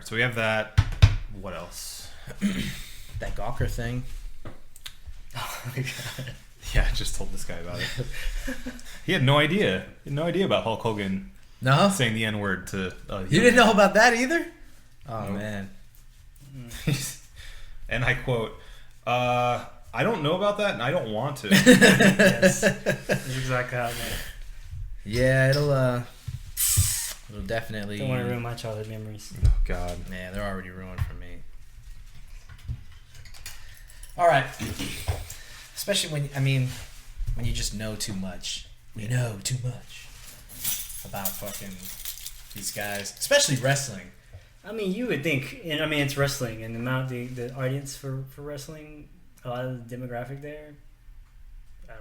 right, so we have that. What else? That Gawker thing. Oh my god. Yeah, I just told this guy about it. He had no idea. He had no idea about Hulk Hogan No? saying the N-word to... You didn't know about that either? Oh, No. man. And I quote, I don't know about that and I don't want to. Yes. That's exactly how it went. Yeah, it'll definitely... Don't want to ruin my childhood memories. Oh, God. Man, they're already ruined for me. All right. Especially when you just know too much. We know too much about fucking these guys, especially wrestling. I mean, you would think, and I mean, it's wrestling, and the amount, the audience for wrestling, a lot of the demographic there, I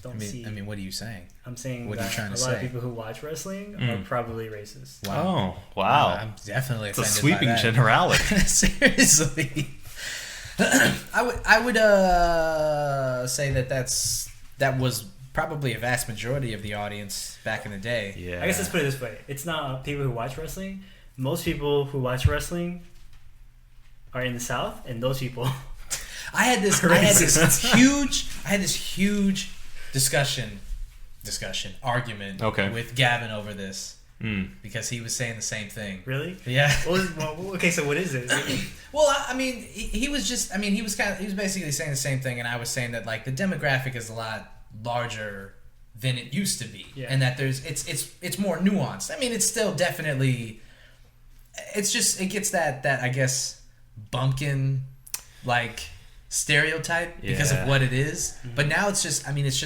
don't see. I mean, what are you saying? I'm saying what are you that trying to a lot of say? people who watch wrestling are probably racist. Oh, wow. I'm definitely It's a offended sweeping by that. generality. Seriously. I would say that was probably a vast majority of the audience back in the day. Yeah. I guess let's put it this way: it's not people who watch wrestling. Most people who watch wrestling are in the South, and those people. I had this huge argument with Gavin over this because he was saying the same thing. Really? Yeah. Well, okay, so what is it? Well, I mean, he was basically saying the same thing, and I was saying that like the demographic is a lot larger than it used to be, and that it's more nuanced. I mean, it's still definitely, it gets that I guess bumpkin like stereotype because of what it is. Mm-hmm. But now it's just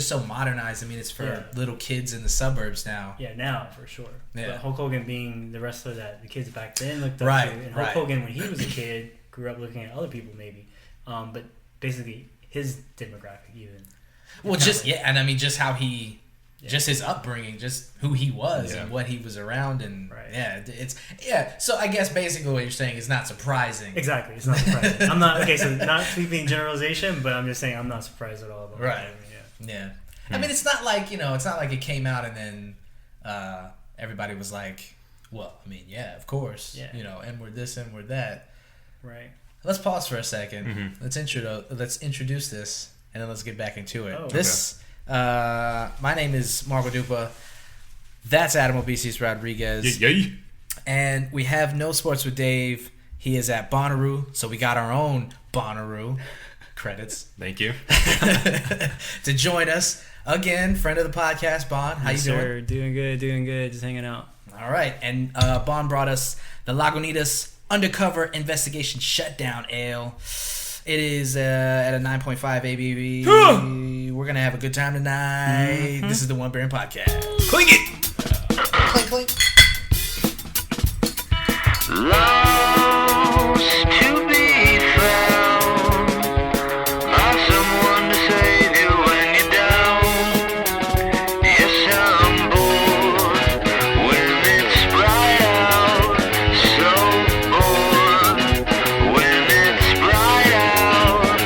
so modernized. I mean, it's for little kids in the suburbs now. Yeah, now for sure. Yeah. But Hulk Hogan being the wrestler that the kids back then looked up to, and Hulk Hogan when he was a kid grew up looking at other people maybe, but basically his demographic even. Well, and I mean just how he. Just his upbringing, just who he was and what he was around, and so I guess basically what you're saying is not surprising. Exactly, it's not surprising. I'm not so not sweeping generalization, but I'm just saying I'm not surprised at all about that. Yeah. I mean, it's not like it came out and then everybody was like, well, I mean, yeah, of course, N-word this, N-word that. Right. Let's pause for a second. Mm-hmm. Let's introduce this, and then let's get back into it. My name is Margo Dupa. That's Adam Obesius Rodriguez. Yay. And we have No Sports with Dave. He is at Bonnaroo, so we got our own Bonnaroo credits. Thank you. To join us again, friend of the podcast, Bohn. How you doing? Sir, doing good. Just hanging out. All right, and Bohn brought us the Lagunitas Undercover Investigation Shutdown Ale. It is at a 9.5 ABV. We're going to have a good time tonight. Mm-hmm. This is the One Beer Podcast. Clink it! Clink, clink. Lost to be found by someone to save you when you're down. Yes, I'm bored when it's bright out. So bored when it's bright out.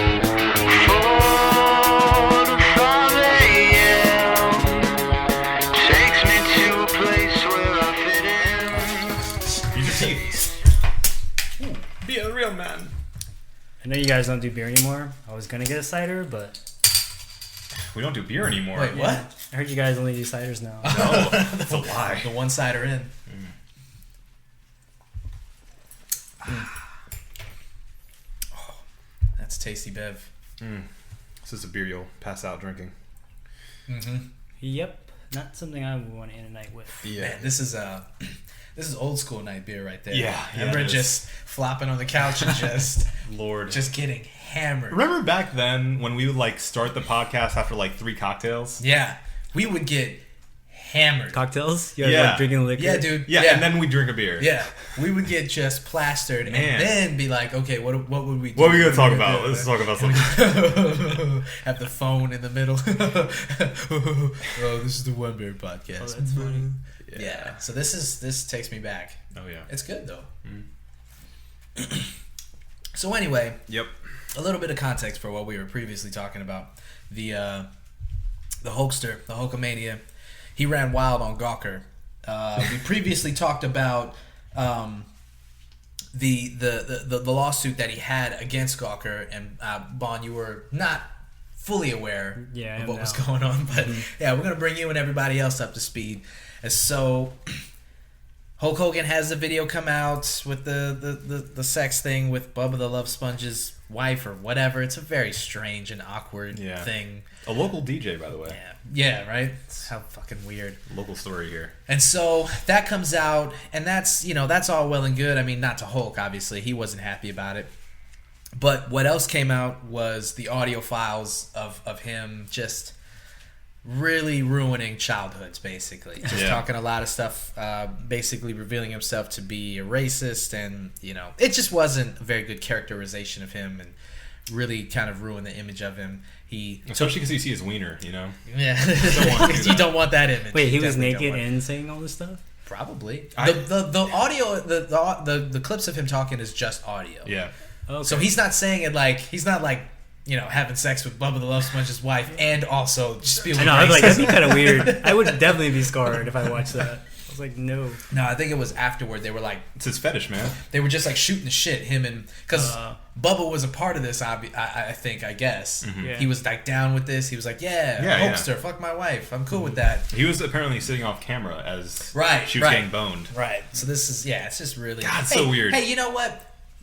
4 to 5 a.m. takes me to a place where I fit in. Use your teeth. Be a real man. I know you guys don't do beer anymore. I was gonna get a cider, but We don't do beer anymore. Wait, what? I heard you guys only do ciders now. No, that's a lie. The one cider in. Oh, that's tasty, Bev. This is a beer you'll pass out drinking. Mm-hmm. Yep, not something I would want to end a night with. Yeah. Man, this is old school night beer right there. Yeah, Remember it is. just flopping on the couch and just Lord. just getting hammered. Remember back then when we would like start the podcast after like 3 cocktails? Yeah, we would get hammered. Cocktails? You guys Yeah. like drinking liquor? Yeah, dude. Yeah, and then we drink a beer. Yeah, we would get just plastered Man. and then be like, okay, what would we do? What are we going to talk about? Let's talk about something. Have the phone in the middle. Oh, this is the One Beer Podcast. Oh, that's funny. Yeah. So this takes me back. Oh, yeah. It's good though. So anyway, Yep. a little bit of context for what we were previously talking about. The Hulkster, the Hulkamania, he ran wild on Gawker. We previously talked about the lawsuit that he had against Gawker, and Bohn, you were not fully aware of what was going on, but yeah, we're gonna bring you and everybody else up to speed. And so Hulk Hogan has the video come out with the sex thing with Bubba the Love Sponge's wife or whatever. It's a very strange and awkward thing. A local DJ, by the way. Yeah, right? It's how fucking weird. Local story here. And so that comes out, and that's all well and good. I mean, not to Hulk, obviously. He wasn't happy about it. But what else came out was the audio files of him just really ruining childhoods, basically. Just talking a lot of stuff, basically revealing himself to be a racist, and, it just wasn't a very good characterization of him, and really kind of ruined the image of him. Especially because you see his wiener, Yeah. You don't want that image. Wait, he was naked and saying all this stuff? Probably. The audio, the clips of him talking is just audio. Yeah. Okay. So he's not saying it he's not having sex with Bubba the Love Sponge's wife and also spewing. I know, I was like, that'd be kind of weird. I would definitely be scarred if I watched that. I was like, no. No, I think it was afterward. They were like, it's his fetish, man. They were just shooting the shit, him and because Bubba was a part of this. I guess he was down with this. He was like, Hulkster, fuck my wife. I'm cool with that. He was apparently sitting off camera as she was getting boned. Right. So this is it's just really so weird. Hey, you know what?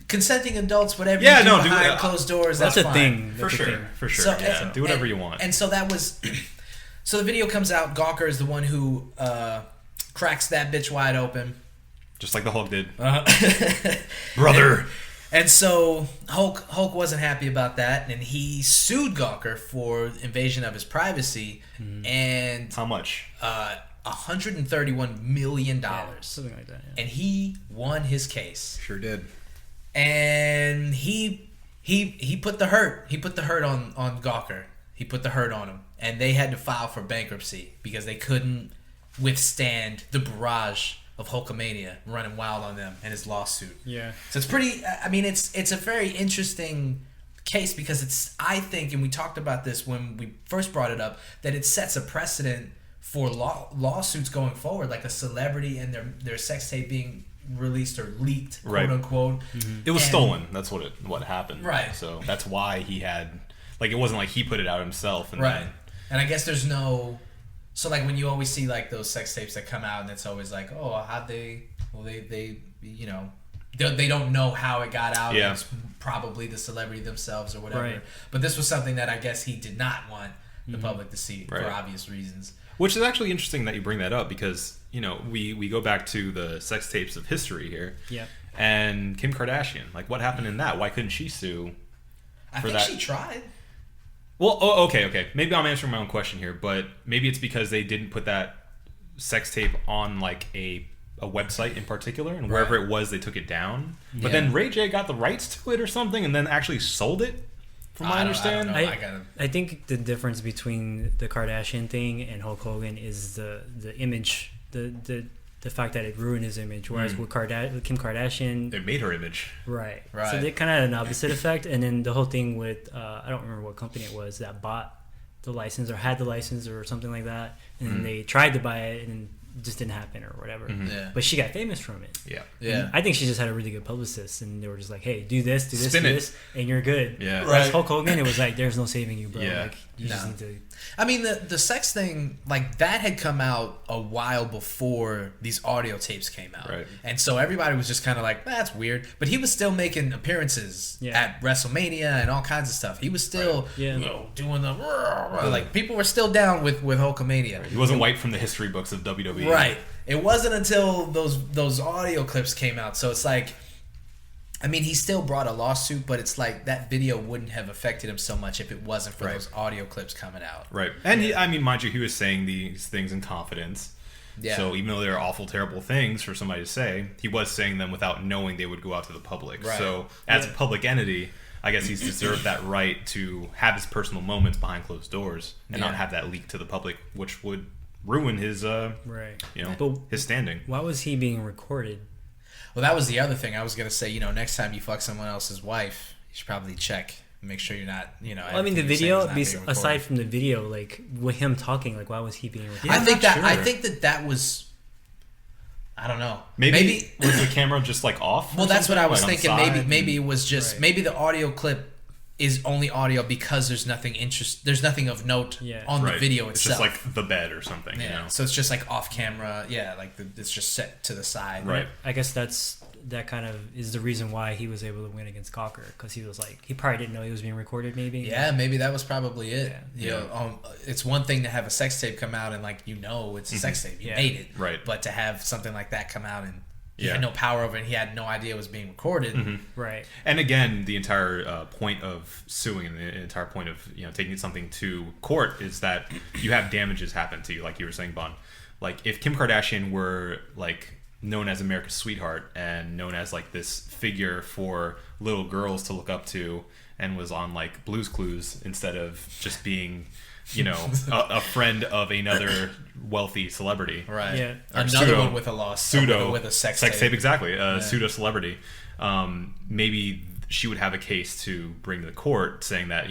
Consenting adults, whatever you do behind closed doors, that's a fine. thing. For sure. So, do whatever you want. And so that was... So the video comes out. Gawker is the one who cracks that bitch wide open. Just like the Hulk did. Brother! And so Hulk wasn't happy about that, and he sued Gawker for invasion of his privacy. And... How much? $131 million. Something like that, And he won his case. Sure did. And he put the hurt. He put the hurt on Gawker. He put the hurt on him. And they had to file for bankruptcy because they couldn't withstand the barrage of Hulkamania running wild on them and his lawsuit. Yeah. So it's pretty... I mean, it's a very interesting case because it's... I think, and we talked about this when we first brought it up, that it sets a precedent for lawsuits going forward, like a celebrity and their sex tape being released or leaked, quote unquote. It was stolen. That's what happened. Right. So that's why he had it wasn't like he put it out himself. And and I guess there's no. So when you always see those sex tapes that come out, and it's always how'd they? Well, they they don't know how it got out. Yeah. It's probably the celebrity themselves or whatever. Right. But this was something that I guess he did not want the public to see for obvious reasons. Which is actually interesting that you bring that up because, we go back to the sex tapes of history here. Yeah. And Kim Kardashian, what happened in that? Why couldn't she sue I think she tried. Well, okay. Maybe I'm answering my own question here, but maybe it's because they didn't put that sex tape on a website in particular, and wherever it was, they took it down. But then Ray J got the rights to it or something, and then actually sold it. From my understanding, I think the difference between the Kardashian thing and Hulk Hogan is the image, the fact that it ruined his image. Whereas with Kim Kardashian, it made her image. Right. So they kind of had an opposite effect. And then the whole thing with I don't remember what company it was that bought the license or had the license or something like that, and then they tried to buy it and it just didn't happen or whatever. Yeah. But she got famous from it. Yeah. Yeah. I think she just had a really good publicist, and they were just like, "Hey, do this, do this, and you're good." Yeah. Whereas Hulk Hogan, it was like, "There's no saving you, bro. Yeah. You just need to." I mean, the sex thing, that had come out a while before these audio tapes came out. Right. And so everybody was just kind of like, that's weird. But he was still making appearances at WrestleMania and all kinds of stuff. He was still, doing the... people were still down with Hulkamania. Right. He wasn't wiped from the history books of WWE. Right. It wasn't until those audio clips came out. So it's I mean, he still brought a lawsuit, but it's that video wouldn't have affected him so much if it wasn't for those audio clips coming out. Right. And mind you, he was saying these things in confidence. Yeah. So even though they're awful, terrible things for somebody to say, he was saying them without knowing they would go out to the public. Right. So as a public entity, I guess he's deserved that right to have his personal moments behind closed doors and not have that leak to the public, which would ruin his, his standing. Why was he being recorded? Well, that was the other thing I was going to say. Next time you fuck someone else's wife, you should probably check and make sure you're not, Well, I mean, the video, aside from the video, with him talking, why was he being recorded? I think that was... I don't know. Maybe was the camera just like off? Well, that's what I was like thinking. Maybe it was just maybe the audio clip is only audio because there's nothing of note on the video itself. It's just like the bed or something. Yeah. You know? So it's just like off camera. Yeah, like it's just set to the side. Right. I guess that kind of is the reason why he was able to win against Gawker, because he was like, he probably didn't know he was being recorded. Maybe. Yeah, maybe that was probably it. Yeah. You know, it's one thing to have a sex tape come out and like it's a sex tape. You made it. Right. But to have something like that come out and he Yeah. had no power over it. And he had no idea it was being recorded. Mm-hmm. Right. And again, the entire point of suing and the entire point of taking something to court is that you have damages happen to you, like you were saying, Bohn. Like if Kim Kardashian were like known as America's sweetheart and known as like this figure for little girls to look up to, and was on like Blue's Clues instead of just being, a friend of another wealthy celebrity. Right. Yeah. Another one with a lawsuit. With a sex tape. Exactly. Pseudo celebrity. Maybe she would have a case to bring to the court saying that,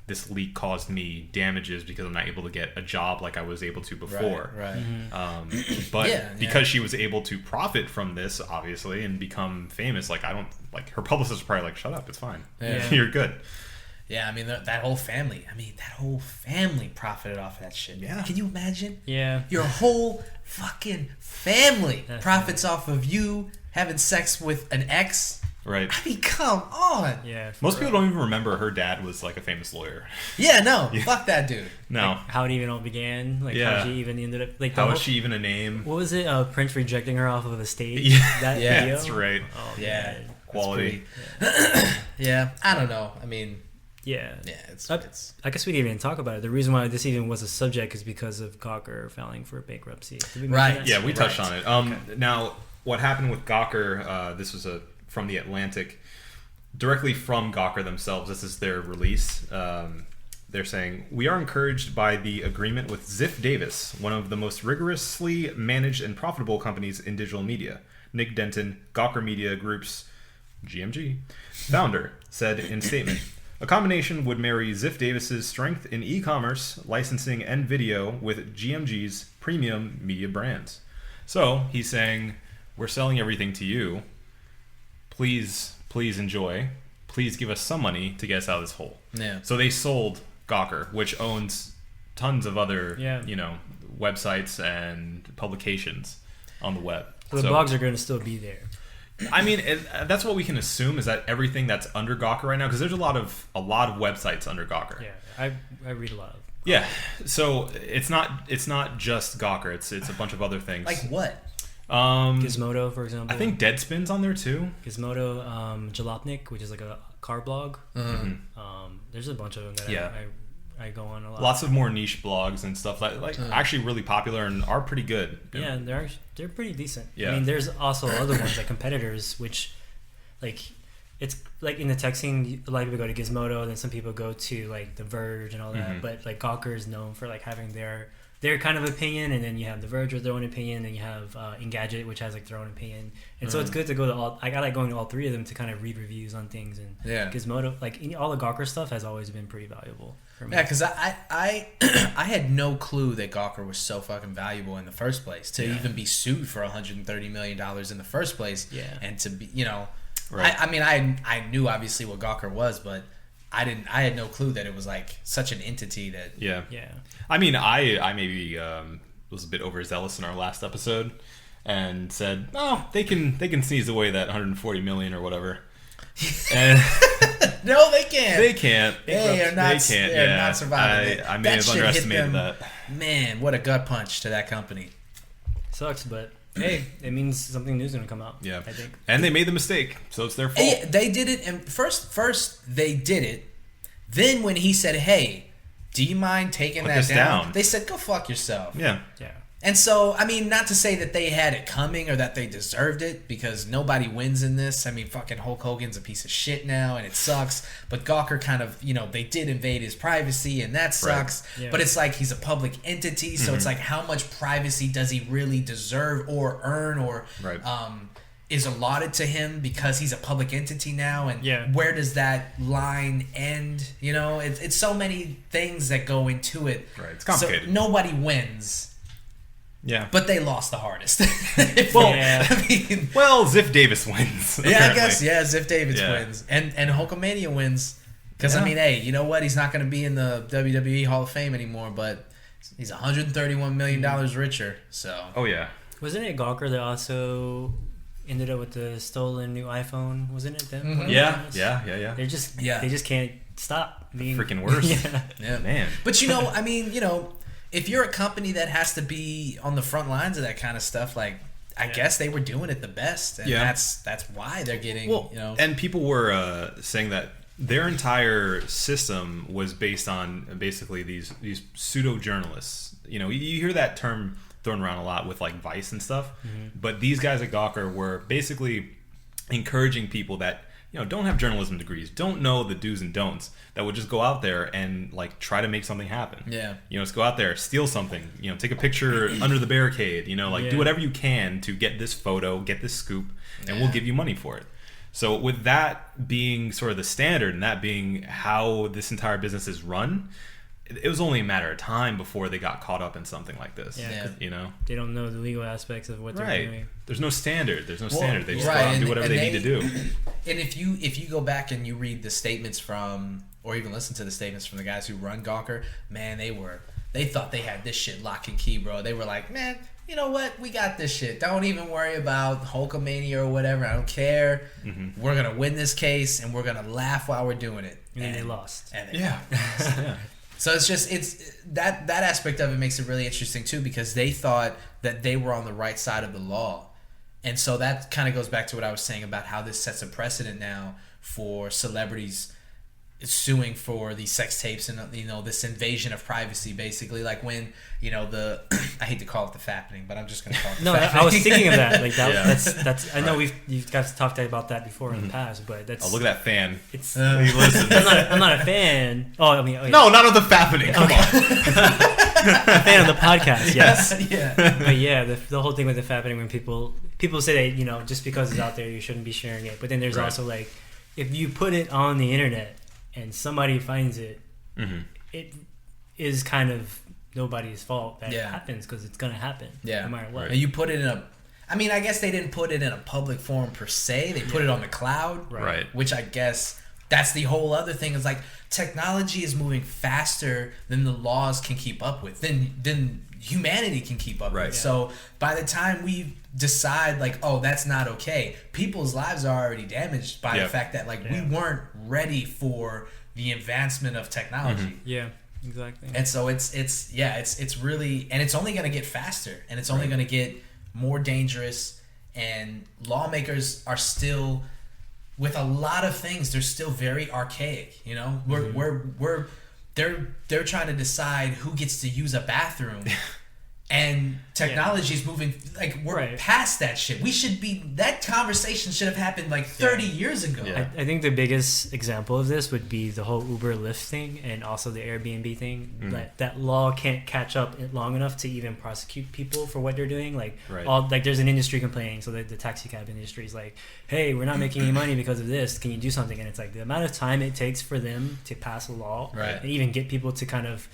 this leak caused me damages because I'm not able to get a job like I was able to before. Right. Mm-hmm. But because she was able to profit from this, obviously, and become famous, her publicist was probably like, shut up, it's fine. Yeah. You're good. Yeah, I mean, that whole family profited off of that shit. Yeah. Can you imagine? Yeah. Your whole fucking family profits off of you having sex with an ex. Right. I mean, come on. Yeah. Most people don't even remember her dad was like a famous lawyer. Yeah, no. Fuck that dude. No. Like how it even all began. Like how she even ended up. Like how was she even a name? What was it? Prince rejecting her off of a stage? Yeah. That Yeah, video? That's right. Oh, Yeah. man. Quality. Yeah, I don't know. I mean, Yeah. it's I guess we didn't even talk about it. The reason why this even was a subject is because of Gawker filing for bankruptcy. Did we mention that? Yeah, we touched on it. Now, what happened with Gawker, this was from The Atlantic, directly from Gawker themselves. This is their release. They're saying, we are encouraged by the agreement with Ziff Davis, one of the most rigorously managed and profitable companies in digital media. Nick Denton, Gawker Media Group's GMG founder, said in statement, a combination would marry Ziff Davis's strength in e-commerce, licensing, and video with GMG's premium media brands. So he's saying, we're selling everything to you. Please enjoy. Please give us some money to get us out of this hole. Yeah. So they sold Gawker, which owns tons of other, websites and publications on the web. So the blogs are going to still be there. I mean, that's what we can assume, is that everything that's under Gawker right now, because there's a lot of websites under Gawker. Yeah, I read a lot of. Yeah, so it's not just Gawker. It's a bunch of other things. like what? Gizmodo, for example. I think Deadspin's on there too. Gizmodo, Jalopnik, which is like a car blog. Mm-hmm. There's a bunch of them that I go on a lot. Lots of more niche blogs and stuff like actually really popular and are pretty good. Yeah, they're pretty decent. Yeah. I mean, there's also other ones like competitors, which like it's like in the tech scene, a lot of people go to Gizmodo, and then some people go to like The Verge and all that. Mm-hmm. But like Gawker is known for like having their kind of opinion, and then you have The Verge with their own opinion, and you have Engadget, which has like their own opinion. And so it's good to go to all. I like going to all three of them to kind of read reviews on things. And Gizmodo, like all the Gawker stuff, has always been pretty valuable for me. Yeah, because I had no clue that Gawker was so fucking valuable in the first place, to even be sued for $130 million in the first place. Yeah. And to be, Right. I mean, I knew obviously what Gawker was, but I had no clue that it was like such an entity that. Yeah. Yeah. I mean, I maybe was a bit overzealous in our last episode and said, "Oh, they can sneeze away that 140 million or whatever." And No, they can't. they can't. They are not. They can't. They're not surviving. I may have underestimated that. Man, what a gut punch to that company. Sucks, but hey, it means something new is going to come out. Yeah. I think. And they made the mistake, so it's their fault. Hey, they did it, and first they did it. Then when he said, "Hey, do you mind taking Put that this down?" They said, "Go fuck yourself." Yeah. Yeah. And so, I mean, not to say that they had it coming or that they deserved it, because nobody wins in this. I mean, fucking Hulk Hogan's a piece of shit now, and it sucks. But Gawker kind of, they did invade his privacy, and that sucks. Right. Yeah. But it's like he's a public entity, so it's like, how much privacy does he really deserve or earn or is allotted to him because he's a public entity now? And where does that line end? It's so many things that go into it. Right. It's complicated. So nobody wins. Yeah. But they lost the hardest. Well, I mean, Ziff Davis wins. Yeah, apparently. I guess. Yeah, Ziff Davis wins, and Hulkamania wins because I mean, hey, you know what? He's not going to be in the WWE Hall of Fame anymore, but he's $131 million richer. So. Oh yeah. Wasn't it Gawker that also ended up with the stolen new iPhone? Wasn't it them? Mm-hmm. Yeah. They just can't stop being freaking worse. Yeah, man. But I mean, if you're a company that has to be on the front lines of that kind of stuff, like I guess they were doing it the best, and that's why they're getting. And people were saying that their entire system was based on basically these pseudo journalists. You hear that term thrown around a lot with like Vice and stuff, but these guys at Gawker were basically encouraging people that don't have journalism degrees, don't know the do's and don'ts, that would just go out there and like try to make something happen. Yeah. Just go out there, steal something, take a picture under the barricade, do whatever you can to get this photo, get this scoop, and we'll give you money for it. So with that being sort of the standard and that being how this entire business is run, it was only a matter of time before they got caught up in something like this. Yeah. They don't know the legal aspects of what they're doing. There's no standard. They just go out and do whatever they need to do. And if you go back and you read the statements from, or even listen to the statements from the guys who run Gawker, man, they thought they had this shit lock and key, bro. They were like, man, you know what? We got this shit. Don't even worry about Hulkamania or whatever. I don't care. Mm-hmm. We're gonna win this case, and we're gonna laugh while we're doing it. And they lost. Yeah. So it's that aspect of it makes it really interesting too, because they thought that they were on the right side of the law, and so that kind of goes back to what I was saying about how this sets a precedent now for celebrities suing for these sex tapes and this invasion of privacy, basically, like when I hate to call it the fappening, but I'm just gonna call it the fappening. I was thinking of that, like that's I know you guys talked about that before in the past, but that's look at that fan. It's listen. I'm not a fan. No, not of the fappening. Come on. A fan of the podcast, yes. Yeah. But yeah, the whole thing with the fappening, when people say that just because it's out there you shouldn't be sharing it, but then there's also like, if you put it on the internet and somebody finds it, it is kind of nobody's fault that it happens, because it's going to happen no matter what. And you put it in I guess they didn't put it in a public forum per se. They put it on the cloud, right? Which I guess that's the whole other thing, is like technology is moving faster than the laws can keep up with, than humanity can keep up with. So by the time we decide like, oh, that's not okay, people's lives are already damaged by the fact that we weren't ready for the advancement of technology. Yeah, exactly. And so it's really, and it's only going to get faster, and it's only going to get more dangerous, and lawmakers are still, with a lot of things, they're still very archaic. They're trying to decide who gets to use a bathroom. And technology is moving, we're past that shit. That conversation should have happened 30 years ago. Yeah. I think the biggest example of this would be the whole Uber Lyft thing, and also the Airbnb thing. That law can't catch up long enough to even prosecute people for what they're doing. There's an industry complaining, so the taxi cab industry is like, hey, we're not making any money because of this. Can you do something? And it's like the amount of time it takes for them to pass a law and even get people to kind of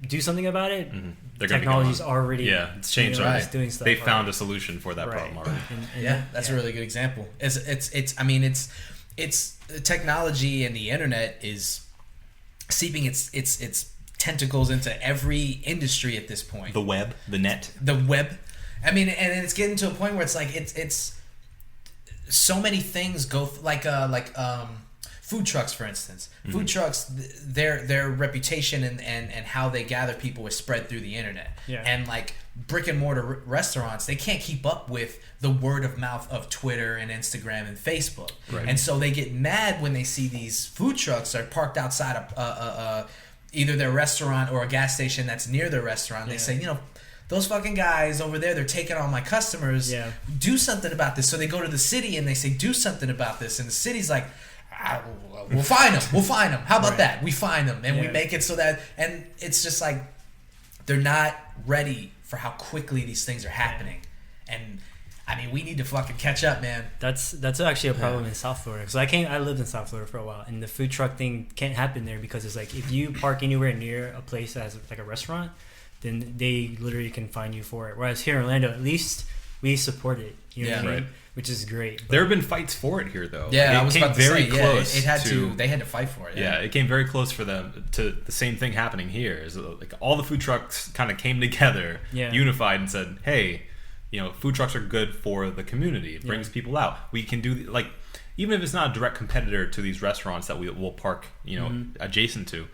do something about it. Technology's already it's changed. Doing stuff. They found a solution for that problem already. And that's a really good example. It's technology, and the internet is seeping its tentacles into every industry at this point. The web, the net, the web. And it's getting to a point where it's like it's so many things go food trucks, for instance. Food trucks, their reputation and how they gather people is spread through the internet. And brick and mortar restaurants, they can't keep up with the word of mouth of Twitter and Instagram and Facebook. And so they get mad when they see these food trucks are parked outside of either their restaurant or a gas station that's near their restaurant. They say, those fucking guys over there, they're taking all my customers. Do something about this. So they go to the city and they say, do something about this. And the city's like, we'll find them. How about that? We find them, and we make it so that, and it's just like they're not ready for how quickly these things are happening. And we need to fucking catch up, man. That's actually a problem in South Florida. So I lived in South Florida for a while, and the food truck thing can't happen there, because it's like, if you park anywhere near a place that has a restaurant, then they literally can fine you for it. Whereas here in Orlando, at least we support it. You know what I mean? Right. Which is great. There have been fights for it here, though. Yeah, I was about to say, close. It had to. They had to fight for it. Yeah, it came very close for them to the same thing happening here. Is like all the food trucks kind of came together, unified, and said, "Hey, food trucks are good for the community. It brings people out. We can do like, even if it's not a direct competitor to these restaurants that we will park, adjacent to."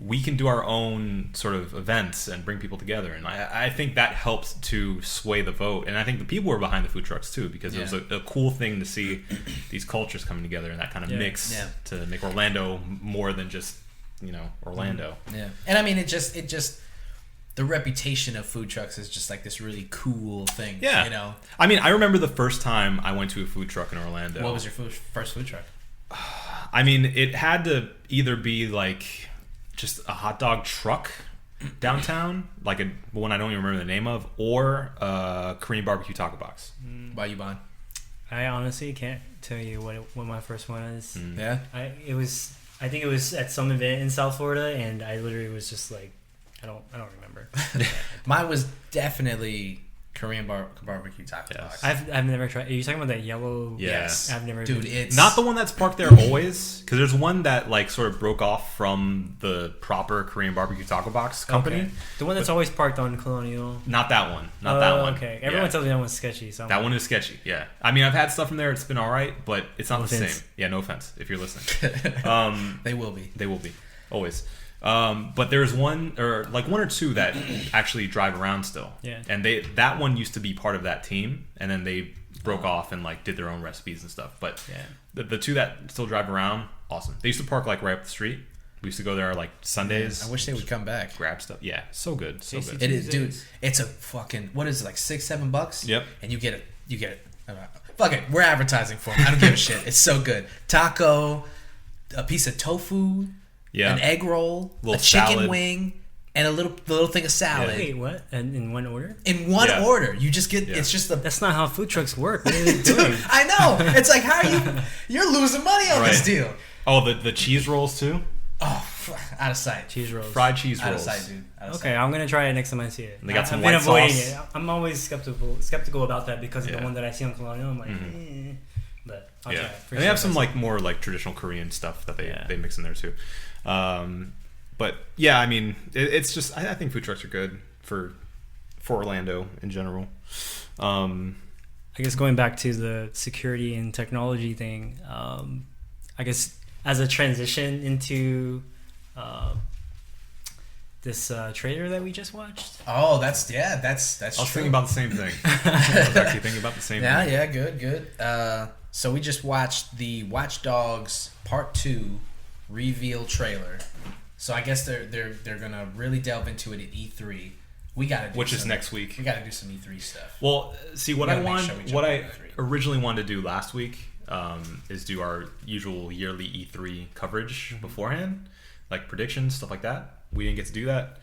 We can do our own sort of events and bring people together. And I think that helps to sway the vote. And I think the people were behind the food trucks too, because it was a cool thing to see these cultures coming together and that kind of mix to make Orlando more than just, Orlando. Yeah. And I mean, it just the reputation of food trucks is just like this really cool thing. Yeah. I mean, I remember the first time I went to a food truck in Orlando. What was your first food truck? I mean, it had to either be like just a hot dog truck downtown, like one I don't even remember the name of, or a Korean barbecue taco box. By you, Bohn? I honestly can't tell you what my first one is. Yeah, I think it was at some event in South Florida, and I literally was just like, I don't remember. Mine was definitely Korean barbecue taco box. I've never tried. Are you talking about that yellow? Yes. I've never. Dude, it's not the one that's parked there always, because there's one that like sort of broke off from the proper Korean barbecue taco box company. Okay. The one that's always parked on Colonial. Not that one. Not that one. Okay. Everyone tells me that one's sketchy. So that one is sketchy. Yeah. I mean, I've had stuff from there. It's been all right, but it's not the same. Yeah. No offense if you're listening. They will be. They will be always. But there's one or two that actually drive around still. Yeah. And that one used to be part of that team, and then they broke off and like did their own recipes and stuff. But the two that still drive around, awesome. They used to park like right up the street. We used to go there like Sundays. I wish they would come back. Grab stuff. Yeah, so good. So good. It is, dude. It's a fucking, what is it, like $6-7? Yep. And you get it. Fuck it. We're advertising for them. I don't give a shit. It's so good. Taco, a piece of tofu. Yeah. An egg roll, a chicken salad. Wing, and a little thing of salad. Wait, what? And in one order? In one order. You just get, it's just the... That's not how food trucks work. What are they doing? Dude, I know. It's like, how are you're losing money on this deal. Oh, the cheese rolls too? Oh, out of sight. Cheese rolls. Fried cheese rolls. Out of sight, dude. Okay, I'm going to try it next time I see it. And they got some I've white been avoiding sauce. it. I'm always skeptical about that because of the one that I see on Colonial. I'm like, But I'll try it. And they have some like more like traditional Korean stuff that they mix in there too. But yeah, I mean, it's just I think food trucks are good for Orlando in general. I guess going back to the security and technology thing, I guess as a transition into this trailer that we just watched. Oh, that's true. I was thinking about the same thing. I was actually thinking about the same thing. Yeah, good. So we just watched the Watch Dogs Part 2 reveal trailer. So I guess they're gonna really delve into it at E3. We gotta do next week. We gotta do some E3 stuff. Well, see what I originally wanted to do last week is do our usual yearly E3 coverage beforehand, like predictions, stuff like that. We didn't get to do that,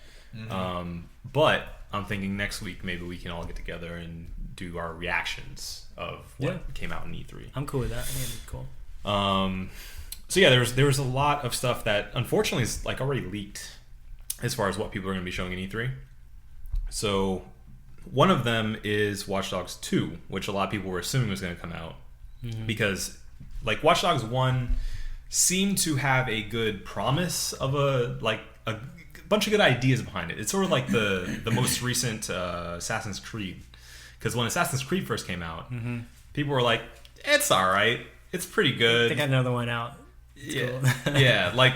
but I'm thinking next week maybe we can all get together and do our reactions of what came out in E3. I'm cool with that. I think it'd be cool. So yeah, there was a lot of stuff that unfortunately is like already leaked as far as what people are going to be showing in E3. So one of them is Watch Dogs 2, which a lot of people were assuming was going to come out because like Watch Dogs 1 seemed to have a good promise of a bunch of good ideas behind it. It's sort of like the most recent Assassin's Creed, because when Assassin's Creed first came out, people were like, it's all right, it's pretty good. They got another one out. Yeah, like,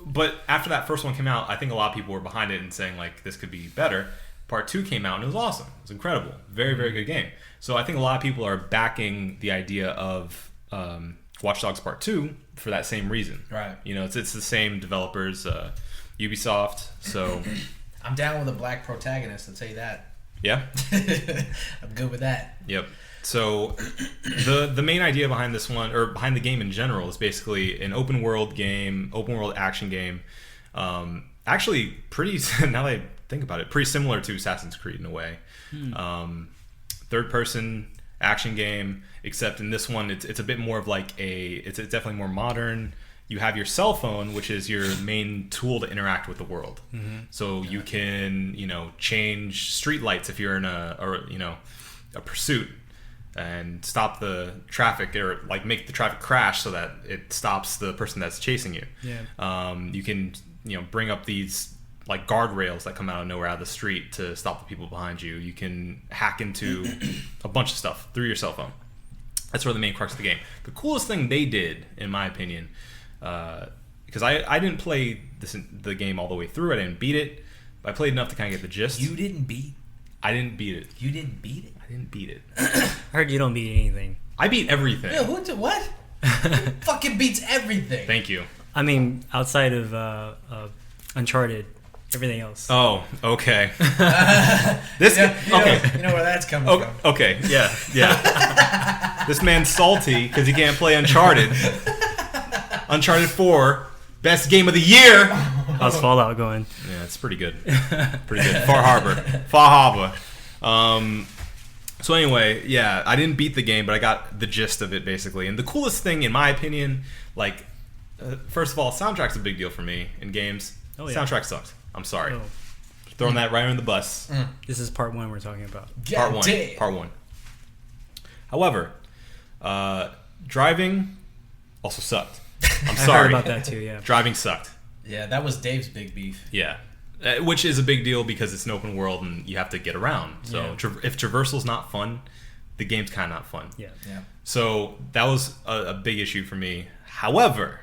but after that first one came out, I think a lot of people were behind it and saying like this could be better. Part 2 came out and it was awesome. It was incredible. Very, very good game. So I think a lot of people are backing the idea of Watch Dogs Part 2 for that same reason. Right. You know, it's the same developers, Ubisoft. So I'm down with a black protagonist, I'll tell you that. Yeah. I'm good with that. Yep. So the main idea behind this one, or behind the game in general, is basically an open world action game. Actually, pretty, now that I think about it, pretty similar to Assassin's Creed in a way. Third person action game, except in this one it's a bit more of like it's definitely more modern. you have your cell phone, which is your main tool to interact with the world. So you can, change street lights if you're in a pursuit and stop the traffic or like make the traffic crash so that it stops the person that's chasing you. You can, bring up these like guardrails that come out of nowhere out of the street to stop the people behind you. You can hack into a bunch of stuff through your cell phone. That's sort of the main crux of the game. The coolest thing they did, in my opinion, because I didn't play the game all the way through. I didn't beat it. But I played enough to kind of get the gist. You didn't beat? I didn't beat it. You didn't beat it? I didn't beat it. I heard you don't beat anything. I beat everything. Yeah, what? Who fucking beats everything? Thank you. I mean, outside of Uncharted, everything else. Oh, okay. Okay. You know where that's coming from. Okay, yeah. This man's salty because he can't play Uncharted. Uncharted 4, best game of the year. How's Fallout going? Yeah, it's pretty good. Pretty good. Far Harbor. So anyway, yeah, I didn't beat the game, but I got the gist of it basically. And the coolest thing, in my opinion, like, first of all, soundtrack's a big deal for me in games. Oh, yeah. Soundtrack sucks. I'm sorry. Throwing that right under the bus. This is part 1 we're talking about. Part one. However, driving also sucked. I'm sorry. I heard about that too, yeah. Driving sucked. Yeah, that was Dave's big beef. Yeah. Which is a big deal because it's an open world and you have to get around. So if traversal's not fun, the game's kind of not fun. Yeah. So that was a big issue for me. However,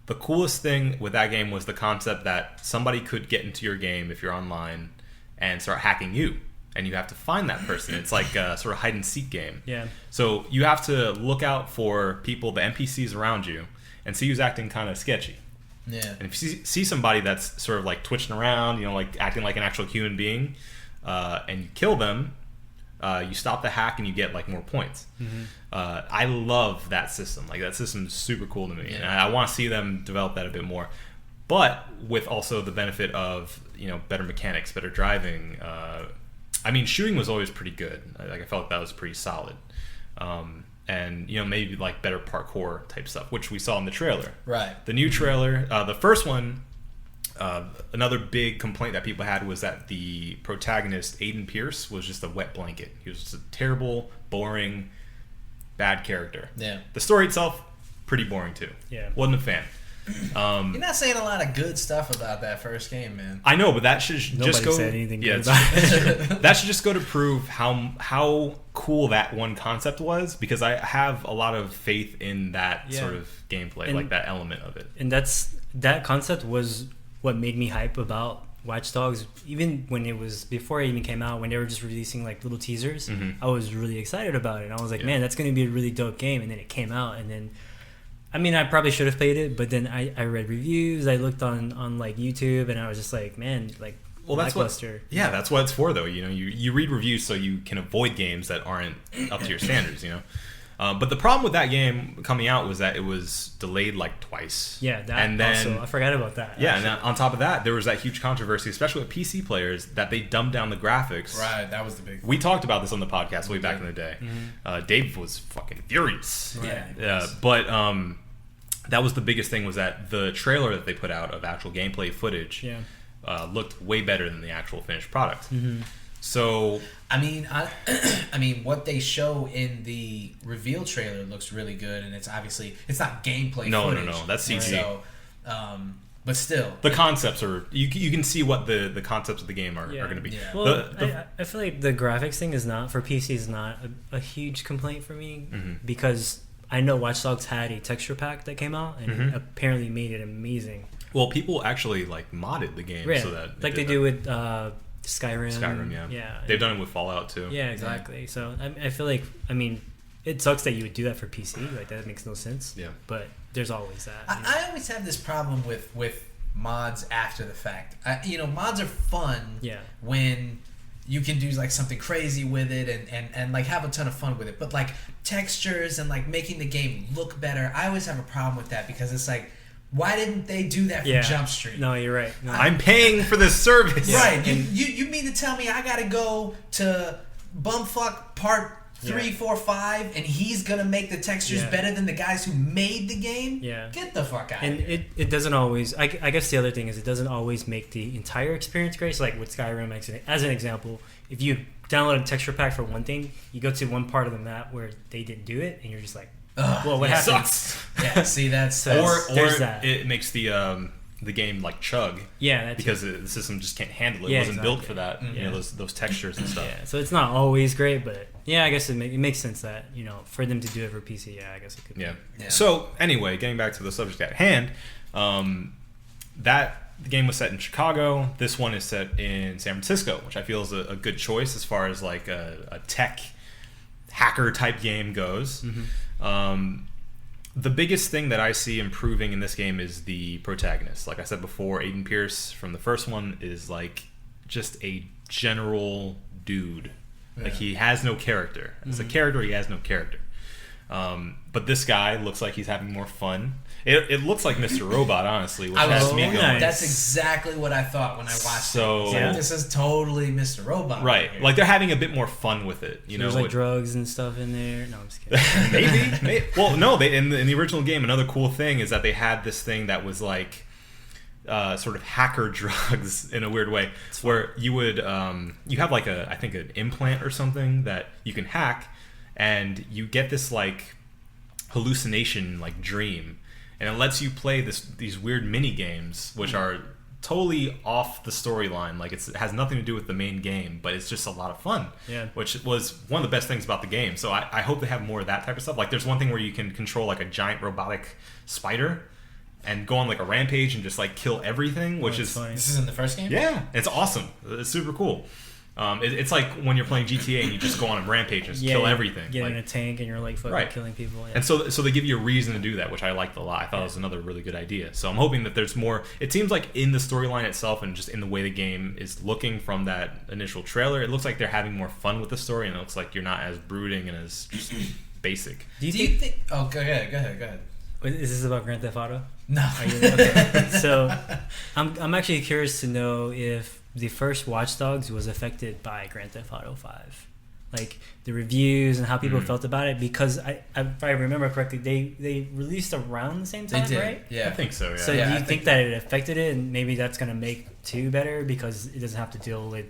the coolest thing with that game was the concept that somebody could get into your game if you're online and start hacking you. And you have to find that person. It's like a sort of hide and seek game. Yeah. So you have to look out for people, the NPCs around you, and see who's acting kind of sketchy. Yeah. And if you see somebody that's sort of like twitching around, like acting like an actual human being, and you kill them, you stop the hack and you get like more points. I love that system. Like, that system is super cool to me, and I want to see them develop that a bit more. But with also the benefit of better mechanics, better driving. I mean, shooting was always pretty good. Like, I felt like that was pretty solid. And maybe like better parkour type stuff, which we saw in the trailer. Right. The new trailer, the first one. Another big complaint that people had was that the protagonist, Aiden Pierce, was just a wet blanket. He was just a terrible, boring, bad character. Yeah. The story itself, pretty boring too. Yeah. Wasn't a fan. You're not saying a lot of good stuff about that first game, man. I know, but that should just go. Said anything good about it. That should just go to prove how cool that one concept was, because I have a lot of faith in that sort of gameplay, like that element of it. And that concept was what made me hype about Watch Dogs, even when it was before it even came out, when they were just releasing like little teasers. I was really excited about it. I was like, man, that's going to be a really dope game. And then it came out, and then I mean, I probably should have played it, but then I read reviews, I looked on like YouTube, and I was just like, man, like, well, that's what it's for, though. You read reviews so you can avoid games that aren't up to your standards. But the problem with that game coming out was that it was delayed like twice. Yeah, that and then, also, I forgot about that. Yeah, actually. And on top of that, there was that huge controversy, especially with PC players, that they dumbed down the graphics. Right, that was the big thing. We talked about this on the podcast way back in the day. Dave was fucking furious. Yeah. But that was the biggest thing, was that the trailer that they put out of actual gameplay footage looked way better than the actual finished product. So I mean, what they show in the reveal trailer looks really good, and it's obviously it's not gameplay. No, footage, that's CG. So, but still, the concepts are you can see what the concepts of the game are going to be. Yeah. Well, I feel like the graphics thing is not for PC is not a huge complaint for me, because I know Watch Dogs had a texture pack that came out and apparently made it amazing. Well, people actually like modded the game so that like they do with Skyrim. Skyrim, yeah. They've done it with Fallout too. Yeah, exactly. Yeah. So I feel like, I mean, it sucks that you would do that for PC. Like, that makes no sense. Yeah. But there's always that. I always have this problem with mods after the fact. Mods are fun when you can do like something crazy with it and like have a ton of fun with it. But like textures and like making the game look better, I always have a problem with that, because it's like, why didn't they do that for Jump Street? No, you're right. No. I'm paying for this service. Right. You mean to tell me I gotta go to bumfuck part 3, 4, 5, and he's gonna make the textures better than the guys who made the game. Yeah, get the fuck out. And of here. it doesn't always. I guess the other thing is it doesn't always make the entire experience great. So like with Skyrim, as an example, if you download a texture pack for one thing, you go to one part of the map where they didn't do it, and you're just like, well, what happened? Sucks. Yeah, see that's or that. It makes the game like chug. Yeah, because the system just can't handle it. Yeah, It wasn't built exactly. for that. Mm-hmm. You know, those textures and stuff. Yeah, so it's not always great, but yeah, I guess it makes sense that for them to do it for PC. Yeah, I guess it could. Yeah. Yeah. So anyway, getting back to the subject at hand, the game was set in Chicago. This one is set in San Francisco, which I feel is a good choice as far as like a tech hacker type game goes. Mm-hmm. The biggest thing that I see improving in this game is the protagonist. Like I said before, Aiden Pierce from the first one is like just a general dude. Yeah. Like he has no character. As a character, he has no character. But this guy looks like he's having more fun. It looks like Mr. Robot, honestly, which has me going. Nice. That's exactly what I thought when I watched it. Yeah. This is totally Mr. Robot. Right. Like they're having a bit more fun with it. There's like drugs and stuff in there. No, I'm just kidding. Maybe. Well, no. In the original game, another cool thing is that they had this thing that was like sort of hacker drugs in a weird way, where you would you have like I think an implant or something that you can hack, and you get this like hallucination like dream. And it lets you play these weird mini games, which are totally off the storyline. Like it has nothing to do with the main game, but it's just a lot of fun. Yeah. Which was one of the best things about the game. So I hope they have more of that type of stuff. Like there's one thing where you can control like a giant robotic spider and go on like a rampage and just like kill everything, which is funny. This is in the first game? Yeah, it's awesome. It's super cool. It's like when you're playing GTA and you just go on a rampage and just kill everything. Get like, in a tank and you're like fucking killing people. Yeah. And so they give you a reason to do that, which I liked a lot. I thought it was another really good idea. So I'm hoping that there's more. It seems like in the storyline itself and just in the way the game is looking from that initial trailer, it looks like they're having more fun with the story, and it looks like you're not as brooding and as just basic. Do you think? Oh, go ahead. Is this about Grand Theft Auto? No. Okay. So I'm actually curious to know if the first Watch Dogs was affected by Grand Theft Auto 5, like the reviews and how people felt about it, because if I remember correctly, they released around the same time, They did. right? Yeah, I think so. Yeah. So do you think that it affected it, and maybe that's going to make 2 better because it doesn't have to deal with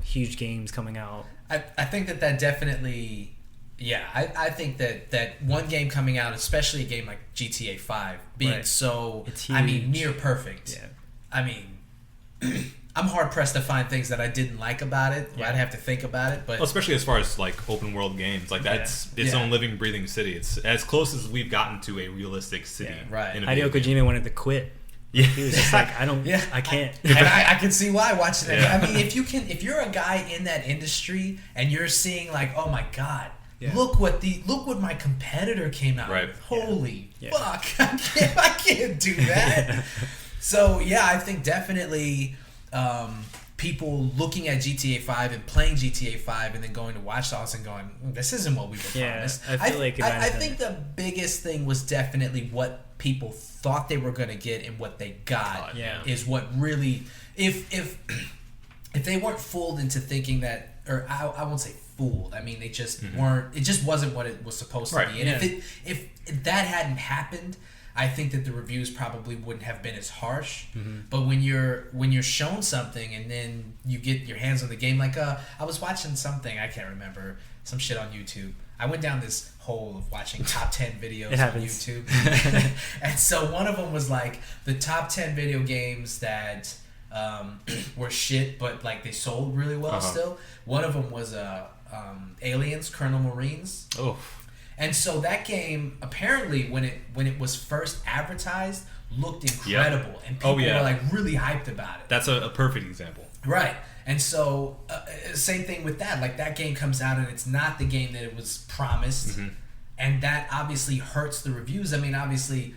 huge games coming out? I think that definitely. Yeah, I think that one game coming out, especially a game like GTA 5, being so, it's I mean, huge. near perfect. Yeah. I mean, I'm hard pressed to find things that I didn't like about it. Yeah. I'd have to think about it, but well, especially as far as like open world games, like that's its own living, breathing city. It's as close as we've gotten to a realistic city. Yeah, right. Hideo Kojima wanted to quit. Yeah, he was just like, I can't. And I can see why watching it. Yeah. I mean, if you're a guy in that industry and you're seeing like, oh my god. Yeah. Look what my competitor came out with. Holy fuck. I can't do that. So yeah, I think definitely people looking at GTA 5 and playing GTA 5 and then going to Watch Dogs and going, this isn't what we were promised. I feel like I think the biggest thing was definitely what people thought they were going to get and what they got is what really if they weren't fooled into thinking that, or I won't say fooled. I mean, they just weren't. It just wasn't what it was supposed to be. And if that hadn't happened, I think that the reviews probably wouldn't have been as harsh. But when you're shown something and then you get your hands on the game, like I was watching something, I can't remember, some shit on YouTube. I went down this hole of watching top 10 videos on YouTube, and so one of them was like the top 10 video games that were shit, but like they sold really well still. One of them was Aliens, Colonel Marines. Oh. And so that game, apparently, when it was first advertised, looked incredible, and people were like really hyped about it. That's a perfect example. Right. And so, same thing with that. Like, that game comes out and it's not the game that it was promised, and that obviously hurts the reviews. I mean, obviously,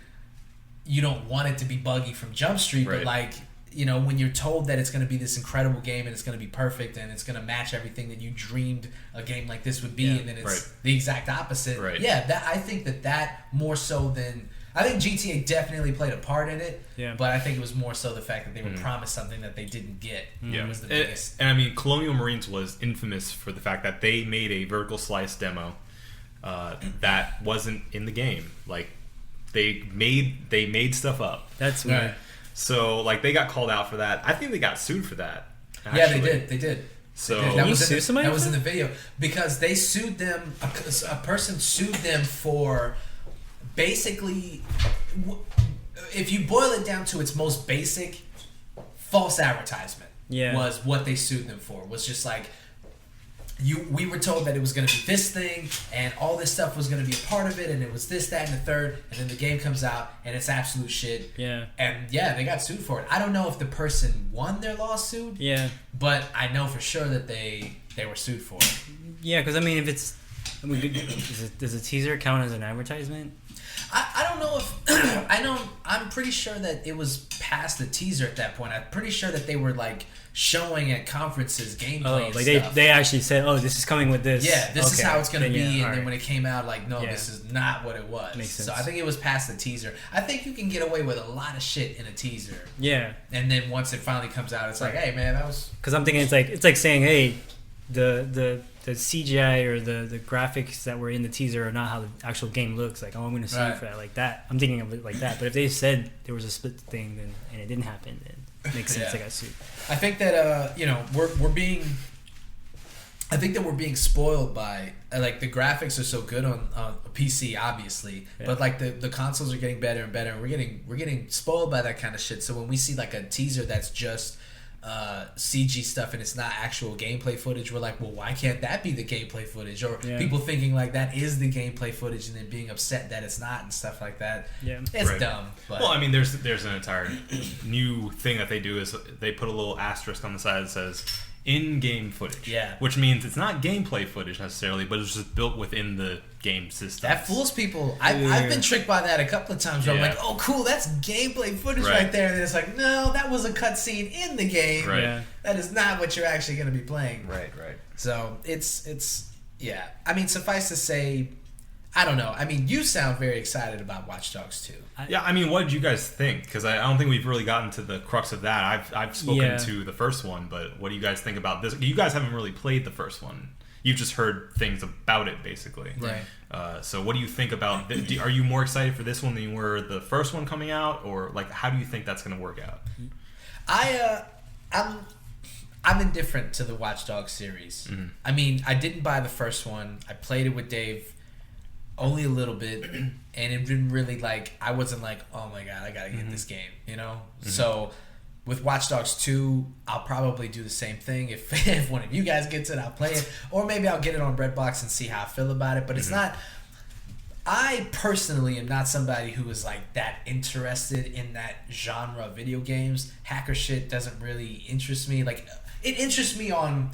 you don't want it to be buggy from Jump Street, but like, when you're told that it's going to be this incredible game and it's going to be perfect and it's going to match everything that you dreamed a game like this would be, and then it's the exact opposite. Right. Yeah, I think that more so than... I think GTA definitely played a part in it. Yeah. But I think it was more so the fact that they were promised something that they didn't get. Yeah. Was the biggest. And I mean, Colonial Marines was infamous for the fact that they made a vertical slice demo that wasn't in the game. Like, they made stuff up. That's weird. Right. So, like, they got called out for that. I think they got sued for that. Actually. Yeah, they did. So that was in the video because they sued them. A person sued them for basically, if you boil it down to its most basic, false advertisement. Yeah. Was what they sued them for. Was just like, we were told that it was going to be this thing and all this stuff was going to be a part of it, and it was this, that, and the third, and then the game comes out and it's absolute shit. Yeah. And yeah, they got sued for it. I don't know if the person won their lawsuit. Yeah. But I know for sure that they were sued for it. Yeah, because I mean, if it's, does a teaser count as an advertisement? I don't know if I'm pretty sure that it was past the teaser at that point. I'm pretty sure that they were like showing at conferences gameplay and stuff. They actually said, "Oh, this is coming with this." Yeah, this is how it's gonna be. Yeah, and then when it came out, like, no, this is not what it was. Makes sense. So I think it was past the teaser. I think you can get away with a lot of shit in a teaser. Yeah. And then once it finally comes out, it's like, hey man, that was. Because I'm thinking it's like saying, hey, the CGI or the graphics that were in the teaser are not how the actual game looks. Like, oh, I'm going to sue you for that. Like that. I'm thinking of it like that. But if they said there was a split thing and it didn't happen, then it makes sense. I got sued. I think that we're being. I think that we're being spoiled by like the graphics are so good on PC, obviously, but like the consoles are getting better and better, and we're getting spoiled by that kind of shit. So when we see like a teaser that's just CG stuff and it's not actual gameplay footage, we're like, well, why can't that be the gameplay footage? Or people thinking like that is the gameplay footage and then being upset that it's not and stuff like that. Yeah, it's dumb. But. Well, I mean, there's an entire new thing that they do is they put a little asterisk on the side that says in-game footage. Yeah. Which means it's not gameplay footage necessarily, but it's just built within the game system. That fools people. I've been tricked by that a couple of times where I'm like, oh, cool, that's gameplay footage right there. And then it's like, no, that was a cutscene in the game. Right. Yeah. That is not what you're actually going to be playing. Right. So it's yeah. I mean, suffice to say, I don't know. I mean, you sound very excited about Watch Dogs 2. Yeah, I mean, what did you guys think? Because I don't think we've really gotten to the crux of that. I've spoken to the first one, but what do you guys think about this? You guys haven't really played the first one. You've just heard things about it, basically. Right. So what do you think about... Are you more excited for this one than you were the first one coming out? Or, like, how do you think that's going to work out? I'm indifferent to the Watch Dogs series. Mm-hmm. I mean, I didn't buy the first one. I played it with Dave only a little bit, and it didn't really, like, I wasn't like, oh my god, I gotta get this game, you know? Mm-hmm. So with Watch Dogs 2, I'll probably do the same thing. If one of you guys gets it, I'll play it. Or maybe I'll get it on Redbox and see how I feel about it. But it's not... I personally am not somebody who is, like, that interested in that genre of video games. Hacker shit doesn't really interest me. Like, it interests me on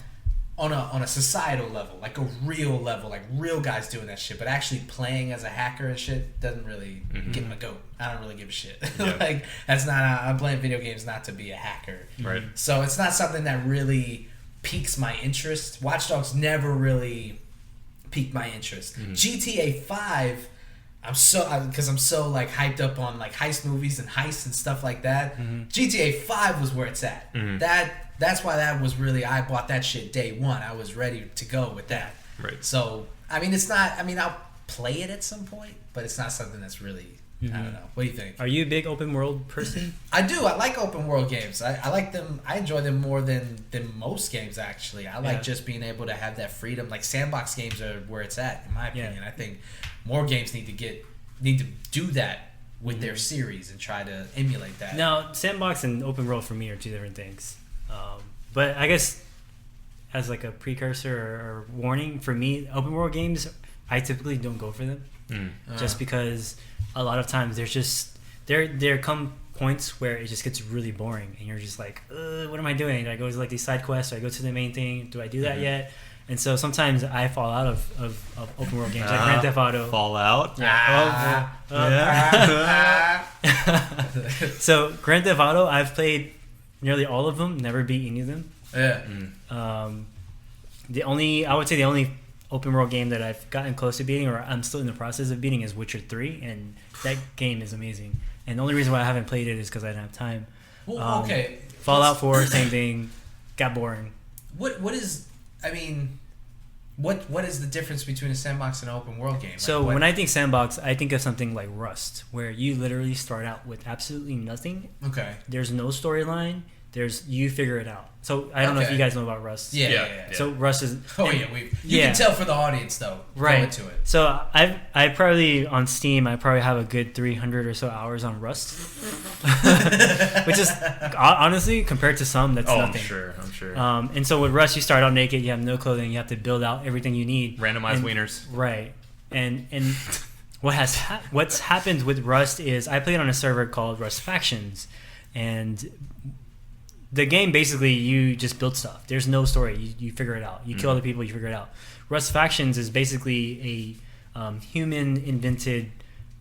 a societal level, like a real level, like real guys doing that shit. But actually playing as a hacker and shit doesn't really get my goat. I don't really give a shit. Yeah. Like, that's not. I'm playing video games not to be a hacker. Right. So it's not something that really piques my interest. Watch Dogs never really piqued my interest. GTA 5. I'm so like hyped up on like heist movies and heists and stuff like that. GTA 5 was where it's at. That's why that was really, I bought that shit day one. I was ready to go with that. Right. So I mean, it's not. I mean, I'll play it at some point, but it's not something that's really. I don't know. What do you think? Are you a big open world person? I do. I like open world games. I like them. I enjoy them more than most games, actually. I like just being able to have that freedom. Like, sandbox games are where it's at, in my opinion. I think more games need to do that with their series and try to emulate that. Now, sandbox and open world for me are two different things. But I guess as like a precursor or warning, for me, open world games, I typically don't go for them. Just because a lot of times there's just there come points where it just gets really boring and you're just like, what am I doing? Do I go to like these side quests? Do I go to the main thing? Do I do that yet? And so sometimes I fall out of open world games like Grand Theft Auto. Fall out? Yeah. So Grand Theft Auto, I've played nearly all of them, never beat any of them. Yeah. I would say the only open world game that I've gotten close to beating, or I'm still in the process of beating, is Witcher 3, and that game is amazing. And the only reason why I haven't played it is because I didn't have time. Well, okay. Fallout 4, same thing. Got boring. What is the difference between a sandbox and an open world game? So when I think sandbox, I think of something like Rust, where you literally start out with absolutely nothing. Okay. There's no storyline. You figure it out. So I don't know if you guys know about Rust. Yeah. So Rust is. Oh yeah, you can tell for the audience though. Right. Go into it. So I probably on Steam I probably have a good 300 or so hours on Rust, which is honestly compared to some that's nothing. I'm sure. And so with Rust you start out naked, you have no clothing, you have to build out everything you need. Randomized wieners. Right. And what's happened with Rust is I played on a server called Rust Factions, and the game basically you just build stuff. There's no story. You figure it out. You kill other people. You figure it out. Rust Factions is basically a human invented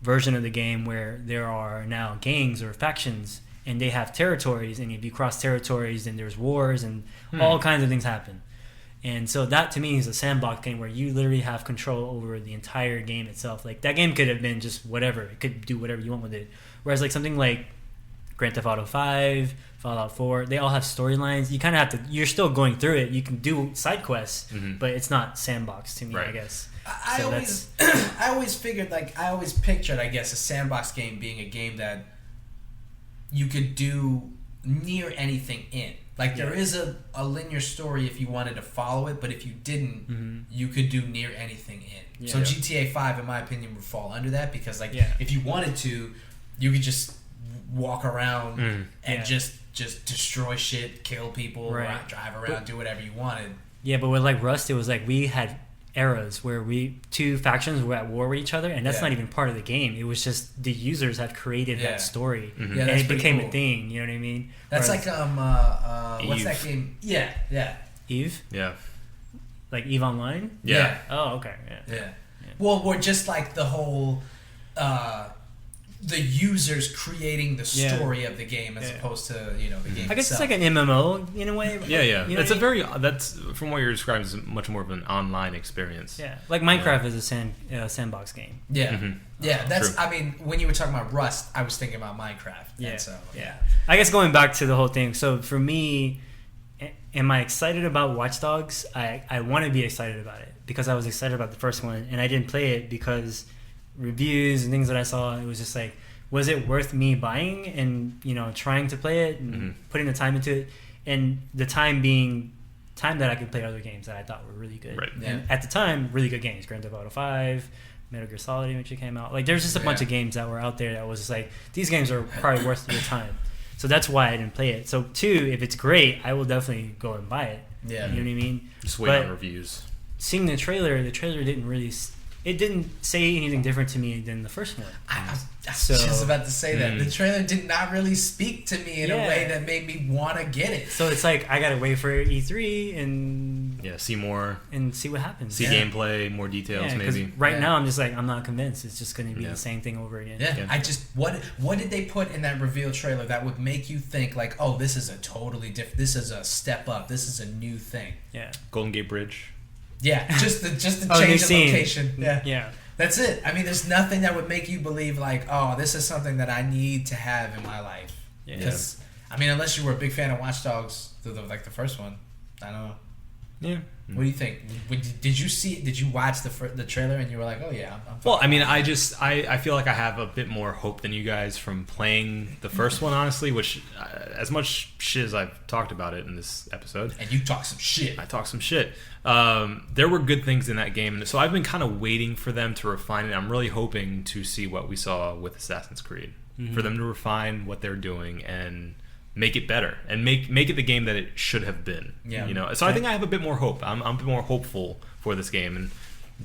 version of the game where there are now gangs or factions, and they have territories. And if you cross territories, then there's wars and all kinds of things happen. And so that to me is a sandbox game where you literally have control over the entire game itself. Like that game could have been just whatever. It could do whatever you want with it. Whereas like something like Grand Theft Auto 5, Fallout 4, they all have storylines. You kind of have to, you're still going through it. You can do side quests, but it's not sandbox to me, right. I guess. I always figured, like, I always pictured, I guess, a sandbox game being a game that you could do near anything in. Like, there is a linear story if you wanted to follow it, but if you didn't, you could do near anything in. So GTA 5, in my opinion, would fall under that because, like, if you wanted to, you could just walk around and just destroy shit, kill people, drive around, do whatever you wanted. Yeah, but with like Rust, it was like we had eras where two factions were at war with each other, and that's not even part of the game. It was just the users had created that story, and it became a thing. You know what I mean? That's like what's that game? Yeah. Eve. Yeah. Like Eve Online. Yeah. Oh, okay. Yeah. Well, we're just like the whole. The users creating the story of the game as opposed to the game. I guess itself. it's like an MMO in a way. Yeah. You know That's from what you're describing is much more of an online experience. Yeah, like Minecraft is a sandbox game. Yeah, that's. True. I mean, when you were talking about Rust, I was thinking about Minecraft. Yeah. So I guess going back to the whole thing. So for me, am I excited about Watch Dogs? I want to be excited about it because I was excited about the first one, and I didn't play it because reviews and things that I saw, it was just like, was it worth me buying and trying to play it and putting the time into it, and the time being time that I could play other games that I thought were really good. Right. And at the time, really good games. Grand Theft Auto 5, Metal Gear Solid eventually came out. Like there's just a bunch of games that were out there that was just like, these games are probably worth your time. So that's why I didn't play it. So 2, if it's great, I will definitely go and buy it. Yeah. You know what I mean? Just wait on reviews. Seeing the trailer didn't really... It didn't say anything different to me than the first one. I was just about to say that. The trailer did not really speak to me in a way that made me want to get it. So it's like, I got to wait for E3 and... Yeah, see more. And see what happens. See gameplay, more details maybe. Right now, I'm just like, I'm not convinced. It's just going to be the same thing over again. Yeah. I just... What did they put in that reveal trailer that would make you think like, oh, this is a totally different... This is a step up. This is a new thing. Yeah. Golden Gate Bridge. Yeah, just the change of location. Yeah. That's it. I mean, there's nothing that would make you believe like, oh, this is something that I need to have in my life. Because, I mean, unless you were a big fan of Watch Dogs, like the first one, I don't know. Yeah. What do you think? Did you watch the trailer and you were like, oh yeah, I'm well, I mean, I feel like I have a bit more hope than you guys from playing the first one, honestly, which as much shit as I've talked about it in this episode. And you talk some shit. I talk some shit. There were good things in that game, so I've been kind of waiting for them to refine it. I'm really hoping to see what we saw with Assassin's Creed, for them to refine what they're doing and make it better and make it the game that it should have been. So I think I have a bit more hope. I'm a bit more hopeful for this game, and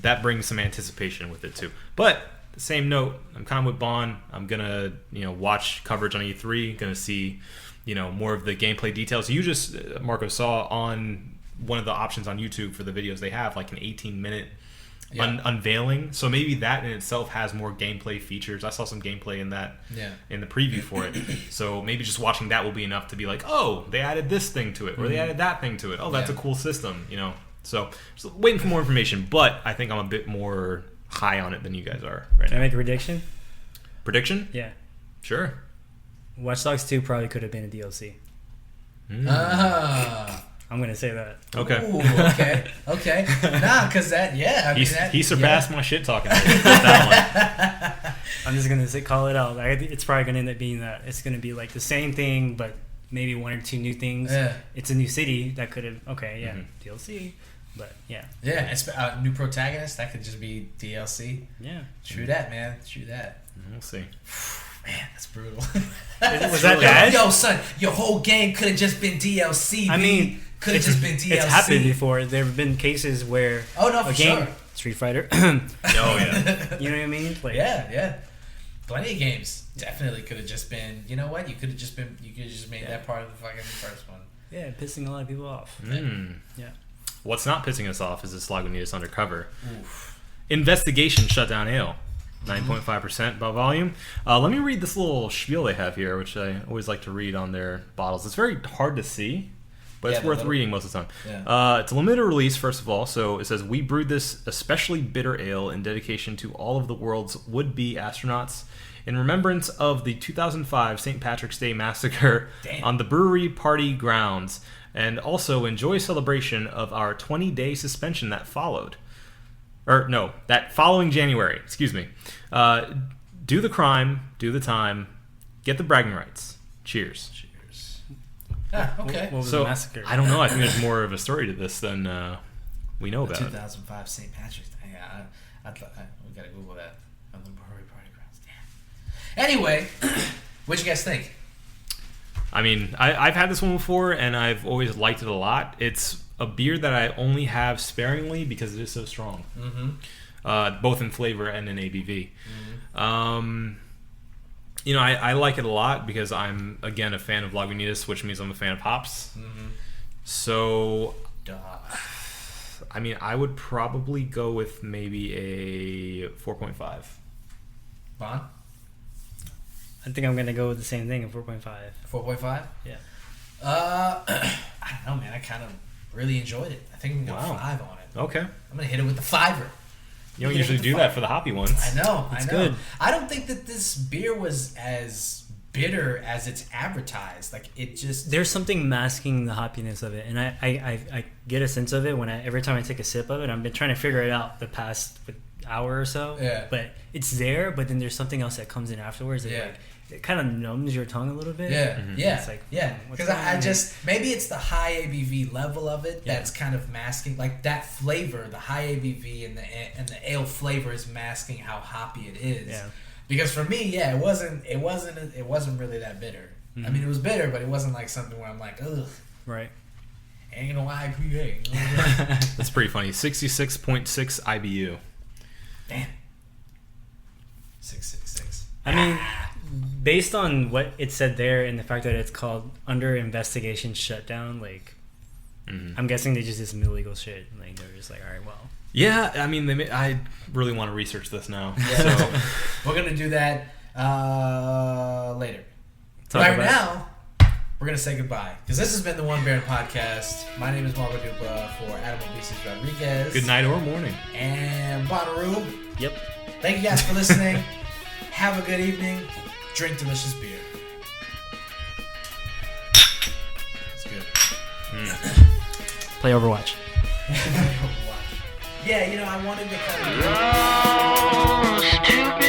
that brings some anticipation with it too. But the same note, I'm kind of with Bohn. I'm gonna watch coverage on E3, gonna see more of the gameplay details. You just Marco saw on one of the options on YouTube for the videos they have like an 18-minute unveiling, so maybe that in itself has more gameplay features. I saw some gameplay in that in the preview for it, so maybe just watching that will be enough to be like, oh, they added this thing to it, or they added that thing to it. Oh, that's a cool system. So just waiting for more information, but I think I'm a bit more high on it than you guys are right Can I now. make a prediction? Prediction? Yeah. Sure. Watch Dogs 2 probably could have been a DLC. I'm going to say that. Okay. Ooh, okay. Nah, because that, yeah. He surpassed my shit talking. That one. I'm just going to call it out. Like, it's probably going to end up being that. It's going to be like the same thing, but maybe one or two new things. Yeah. It's a new city that could have, DLC. But, yeah. Yeah, it's a new protagonist. That could just be DLC. Yeah. True that, man. True that. We'll see. Man, that's brutal. Was that bad? Yo, son, your whole game could have just been DLC. I mean, could have just been DLC. It's happened before. There have been cases where for sure. Street Fighter. Oh yeah. You know what I mean? Like, yeah. Plenty of games definitely could have just been. You know what? You could have just made that part of the fucking first one. Yeah, pissing a lot of people off. Yeah. What's not pissing us off is this Lagunitas undercover. Oof. Investigation shut down ale. 9.5% by volume. Let me read this little spiel they have here, which I always like to read on their bottles. It's very hard to see, but it's worth reading most of the time. Yeah. It's a limited release, first of all. So it says, we brewed this especially bitter ale in dedication to all of the world's would-be astronauts in remembrance of the 2005 St. Patrick's Day massacre on the brewery party grounds, and also in joyous celebration of our 20-day suspension that followed. That following January, excuse me. Do the crime, do the time, get the bragging rights. Cheers. Okay. What was the massacre? I don't know. I think there's more of a story to this than we know about. 2005 St. Patrick's Day. Yeah, we gotta Google that. On the brewery party grounds. Damn. Anyway, what'd you guys think? I mean, I've had this one before, and I've always liked it a lot. It's a beer that I only have sparingly because it is so strong, both in flavor and in ABV. I like it a lot because I'm, again, a fan of Lagunitas, which means I'm a fan of hops. So, I mean, I would probably go with maybe a 4.5. Bohn? I think I'm going to go with the same thing, a 4.5. 4.5? Yeah. I don't know, man. I kind of really enjoyed it. I think I'm going to go 5 on it. Okay. I'm going to hit it with the 5er. You don't usually do that for the hoppy ones. I know. It's good. I don't think that this beer was as bitter as it's advertised. Like, it just... There's something masking the hoppiness of it, and I get a sense of it every time I take a sip of it. I've been trying to figure it out the past hour or so. Yeah. But it's there, but then there's something else that comes in afterwards. It kind of numbs your tongue a little bit. Yeah. It's like, Because I just... Maybe it's the high ABV level of it that's kind of masking... Like, that flavor, the high ABV and the ale flavor is masking how hoppy it is. Yeah. Because for me, it wasn't really that bitter. I mean, it was bitter, but it wasn't like something where I'm like, ugh. Right. Ain't no IPA. That's pretty funny. 66.6 IBU. Damn. 666. I mean, based on what it said there and the fact that it's called under investigation shutdown, like, I'm guessing they just did some illegal shit. Like, they're just like, all right, well. Yeah, I mean, I really want to research this now. Yeah. So we're gonna do that later. Right now, we're gonna say goodbye because this has been the One Baron Podcast. My name is Margo Dupa for Adam Obesis Rodriguez. Good night or morning. And Bonnaroo. Yep. Thank you guys for listening. Have a good evening. Drink delicious beer. It's good. Play Overwatch. Yeah, I wanted to kind of... Oh, stupid.